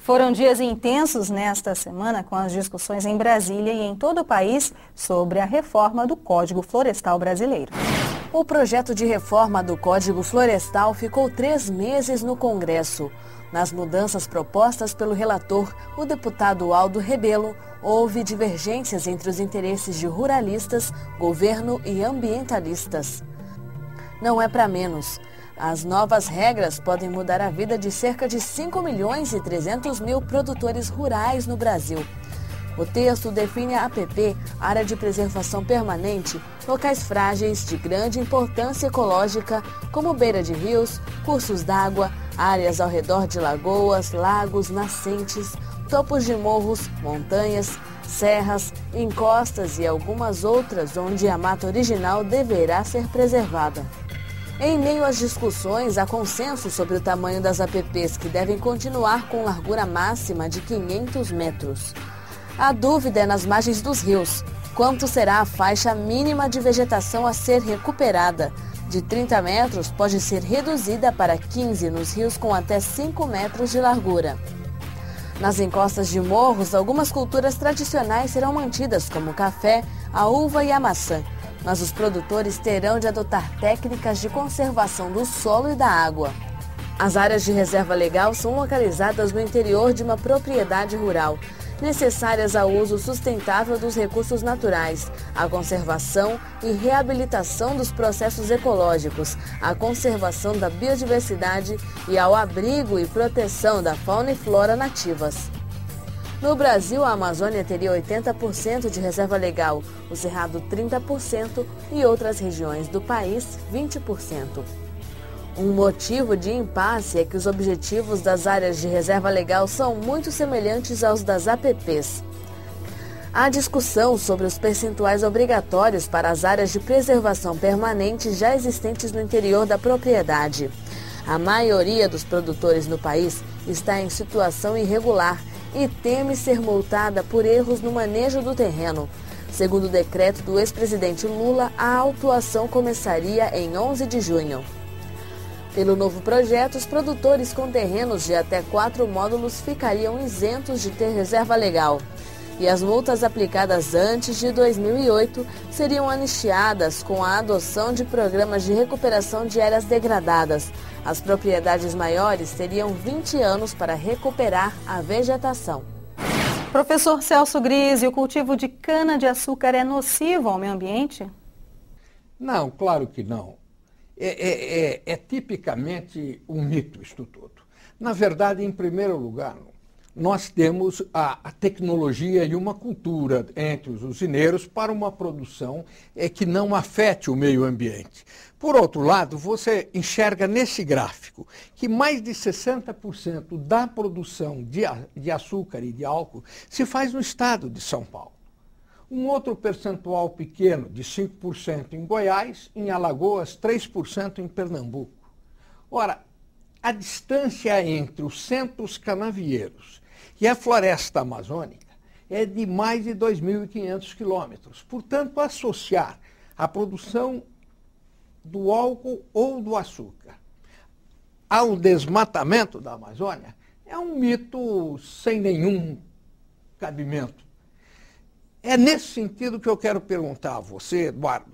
Foram dias intensos nesta semana com as discussões em Brasília e em todo o país sobre a reforma do Código Florestal brasileiro. O projeto de reforma do Código Florestal ficou 3 meses no Congresso. Nas mudanças propostas pelo relator, o deputado Aldo Rebelo, houve divergências entre os interesses de ruralistas, governo e ambientalistas. Não é para menos. As novas regras podem mudar a vida de cerca de 5.300.000 produtores rurais no Brasil. O texto define a APP, Área de Preservação Permanente, locais frágeis de grande importância ecológica, como beira de rios, cursos d'água, áreas ao redor de lagoas, lagos, nascentes, topos de morros, montanhas, serras, encostas e algumas outras onde a mata original deverá ser preservada. Em meio às discussões, há consenso sobre o tamanho das APPs, que devem continuar com largura máxima de 500 metros. A dúvida é nas margens dos rios. Quanto será a faixa mínima de vegetação a ser recuperada? De 30 metros pode ser reduzida para 15 nos rios com até 5 metros de largura. Nas encostas de morros, algumas culturas tradicionais serão mantidas, como o café, a uva e a maçã. Mas os produtores terão de adotar técnicas de conservação do solo e da água. As áreas de reserva legal são localizadas no interior de uma propriedade rural, necessárias ao uso sustentável dos recursos naturais, à conservação e reabilitação dos processos ecológicos, à conservação da biodiversidade e ao abrigo e proteção da fauna e flora nativas. No Brasil, a Amazônia teria 80% de reserva legal, o Cerrado 30% e outras regiões do país 20%. Um motivo de impasse é que os objetivos das áreas de reserva legal são muito semelhantes aos das APPs. Há discussão sobre os percentuais obrigatórios para as áreas de preservação permanente já existentes no interior da propriedade. A maioria dos produtores no país está em situação irregular e teme ser multada por erros no manejo do terreno. Segundo o decreto do ex-presidente Lula, a autuação começaria em 11 de junho. Pelo novo projeto, os produtores com terrenos de até 4 módulos ficariam isentos de ter reserva legal. E as multas aplicadas antes de 2008 seriam anistiadas com a adoção de programas de recuperação de áreas degradadas. As propriedades maiores teriam 20 anos para recuperar a vegetação. Professor Celso Grise, o cultivo de cana-de-açúcar é nocivo ao meio ambiente? Não, claro que não. É tipicamente um mito isto tudo. Na verdade, em primeiro lugar, nós temos a tecnologia e uma cultura entre os usineiros para uma produção que não afete o meio ambiente. Por outro lado, você enxerga nesse gráfico que mais de 60% da produção de açúcar e de álcool se faz no estado de São Paulo. Um outro percentual pequeno, de 5% em Goiás, em Alagoas, 3% em Pernambuco. Ora, a distância entre os centros canavieiros e a floresta amazônica é de mais de 2.500 quilômetros. Portanto, associar a produção do álcool ou do açúcar ao desmatamento da Amazônia é um mito sem nenhum cabimento. É nesse sentido que eu quero perguntar a você, Eduardo,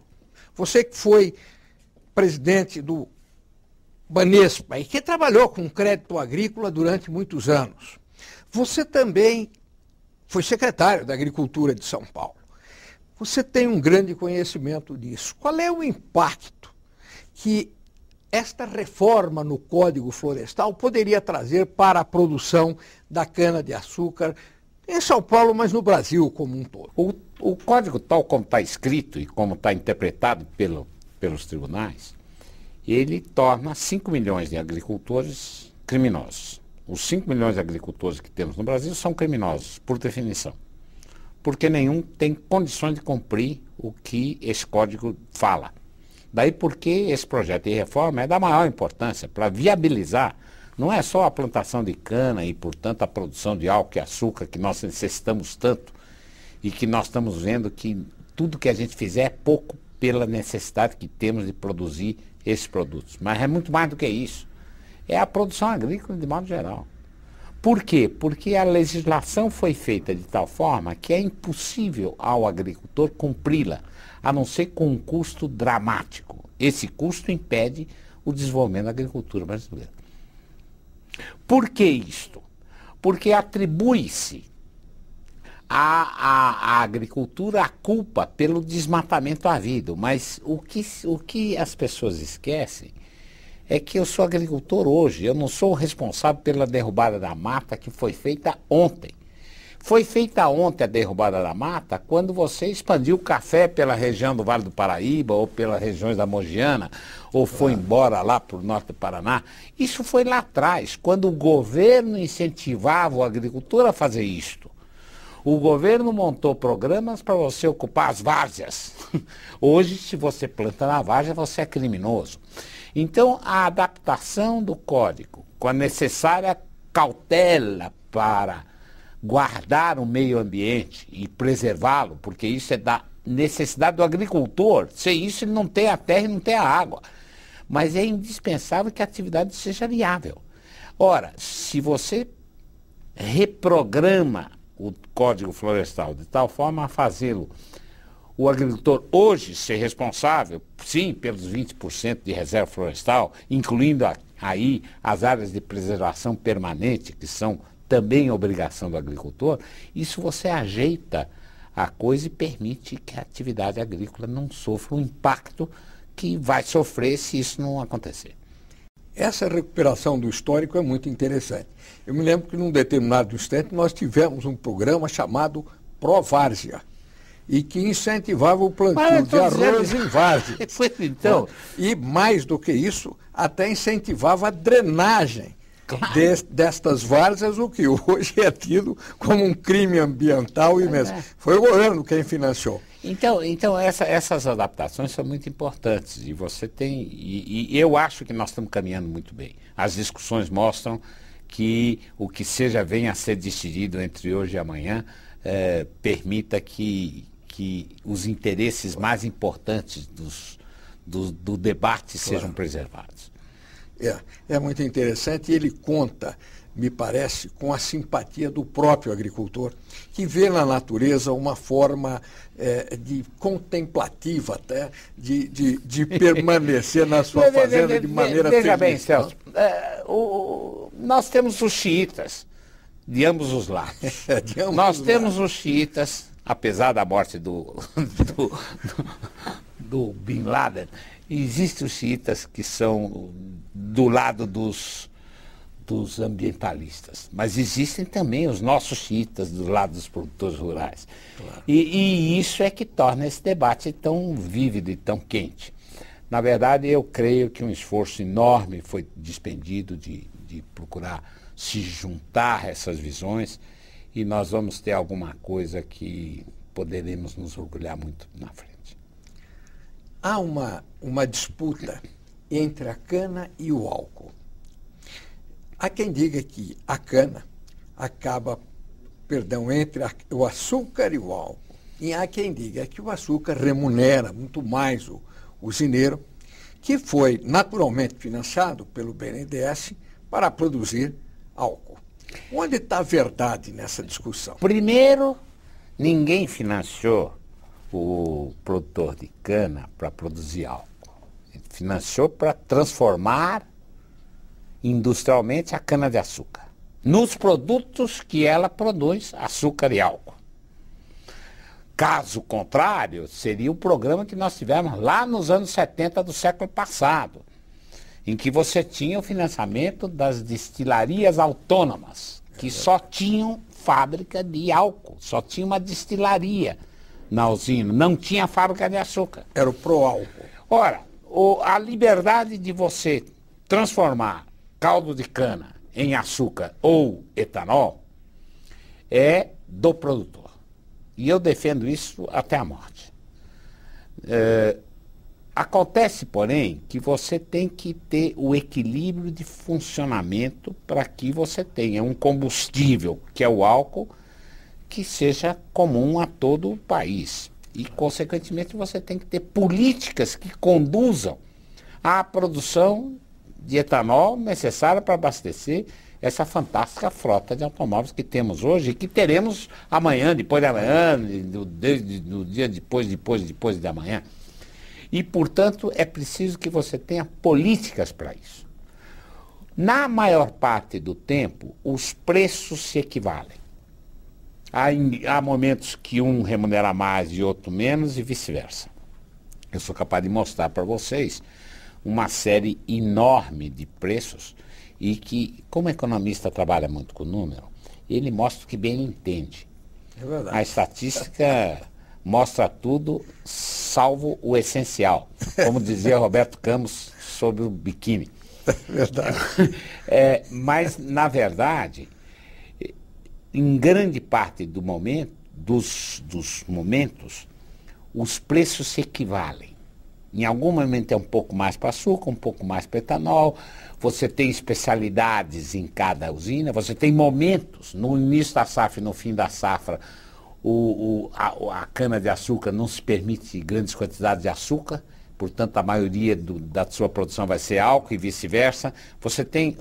você que foi presidente do Banespa e que trabalhou com crédito agrícola durante muitos anos. Você também foi secretário da Agricultura de São Paulo. Você tem um grande conhecimento disso. Qual é o impacto que esta reforma no Código Florestal poderia trazer para a produção da cana-de-açúcar em São Paulo, mas no Brasil como um todo? O código, tal como está escrito e como está interpretado pelos tribunais, ele torna 5 milhões de agricultores criminosos. Os 5 milhões de agricultores que temos no Brasil são criminosos, por definição. Porque nenhum tem condições de cumprir o que esse código fala. Daí porque esse projeto de reforma é da maior importância para viabilizar. Não é só a plantação de cana e, portanto, a produção de álcool e açúcar que nós necessitamos tanto e que nós estamos vendo que tudo que a gente fizer é pouco pela necessidade que temos de produzir esses produtos. Mas é muito mais do que isso. É a produção agrícola de modo geral. Por quê? Porque a legislação foi feita de tal forma que é impossível ao agricultor cumpri-la, a não ser com um custo dramático. Esse custo impede o desenvolvimento da agricultura brasileira. Por que isto? Porque atribui-se à agricultura a culpa pelo desmatamento havido, mas o que as pessoas esquecem é que eu sou agricultor hoje, eu não sou o responsável pela derrubada da mata que foi feita ontem. Foi feita ontem a derrubada da mata quando você expandiu o café pela região do Vale do Paraíba ou pelas regiões da Mogiana, ou foi embora lá para o norte do Paraná. Isso foi lá atrás, quando o governo incentivava o agricultor a fazer isto. O governo montou programas para você ocupar as várzeas. Hoje, se você planta na várzea, você é criminoso. Então, a adaptação do código, com a necessária cautela para guardar o meio ambiente e preservá-lo, porque isso é da necessidade do agricultor. Sem isso, ele não tem a terra e não tem a água. Mas é indispensável que a atividade seja viável. Ora, se você reprograma o Código Florestal de tal forma a fazê-lo o agricultor hoje ser responsável, sim, pelos 20% de reserva florestal, incluindo aí as áreas de preservação permanente, que são também obrigação do agricultor, isso você ajeita a coisa e permite que a atividade agrícola não sofra o impacto que vai sofrer se isso não acontecer. Essa recuperação do histórico é muito interessante. Eu me lembro que num determinado instante nós tivemos um programa chamado Provárzea, e que incentivava o plantio de arroz em várzea. Então. E mais do que isso, até incentivava a drenagem destas várzeas, o que hoje é tido como um crime ambiental imenso. Foi o governo quem financiou. Então essas adaptações são muito importantes e você tem, e eu acho que nós estamos caminhando muito bem. As discussões mostram que o que seja venha a ser decidido entre hoje e amanhã permita que os interesses mais importantes do debate sejam preservados. É muito interessante e ele conta, me parece, com a simpatia do próprio agricultor, que vê na natureza uma forma de contemplativa até, de permanecer na sua fazenda de maneira feliz. Veja bem, Celso, nós temos os xiitas de ambos os lados. Nós temos os xiitas, apesar da morte do Bin Laden, existem os xiitas que são do lado dos ambientalistas, mas existem também os nossos xiitas do lado dos produtores rurais. Claro. E isso é que torna esse debate tão vívido e tão quente. Na verdade, eu creio que um esforço enorme foi despendido de procurar se juntar a essas visões e nós vamos ter alguma coisa que poderemos nos orgulhar muito na frente. Há uma disputa entre a cana e o álcool. Há quem diga que a cana acaba, entre o açúcar e o álcool. E há quem diga que o açúcar remunera muito mais o usineiro, que foi naturalmente financiado pelo BNDES para produzir álcool. Onde está a verdade nessa discussão? Primeiro, ninguém financiou o produtor de cana para produzir álcool. Ele financiou para transformar industrialmente a cana-de-açúcar nos produtos que ela produz, açúcar e álcool. Caso contrário, seria o programa que nós tivemos lá nos anos 70 do século passado, em que você tinha o financiamento das destilarias autônomas, que só tinham fábrica de álcool, só tinha uma destilaria na usina, não tinha fábrica de açúcar. Era o pró-álcool. Ora, a liberdade de você transformar caldo de cana em açúcar ou etanol é do produtor. E eu defendo isso até a morte. Acontece, porém, que você tem que ter o equilíbrio de funcionamento para que você tenha um combustível, que é o álcool, que seja comum a todo o país. E, consequentemente, você tem que ter políticas que conduzam à produção de etanol necessária para abastecer essa fantástica frota de automóveis que temos hoje e que teremos amanhã, depois de amanhã, no dia depois de amanhã. E, portanto, é preciso que você tenha políticas para isso. Na maior parte do tempo, os preços se equivalem. Há momentos que um remunera mais e outro menos e vice-versa. Eu sou capaz de mostrar para vocês uma série enorme de preços e que, como economista trabalha muito com número, ele mostra o que bem entende. É verdade. A estatística mostra tudo, salvo o essencial, como dizia Roberto Campos sobre o biquíni. É verdade. Mas, na verdade, em grande parte dos momentos, os preços se equivalem. Em algum momento é um pouco mais para açúcar, um pouco mais para etanol. Você tem especialidades em cada usina, você tem momentos, no início da safra e no fim da safra, a cana-de-açúcar não se permite grandes quantidades de açúcar, portanto a maioria da sua produção vai ser álcool e vice-versa. Você tem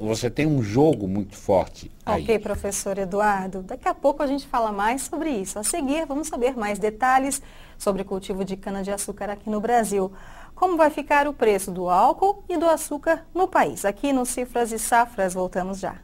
um jogo muito forte aí. Ok, professor Eduardo. Daqui a pouco a gente fala mais sobre isso. A seguir, vamos saber mais detalhes sobre o cultivo de cana-de-açúcar aqui no Brasil. Como vai ficar o preço do álcool e do açúcar no país? Aqui no Cifras e Safras, voltamos já.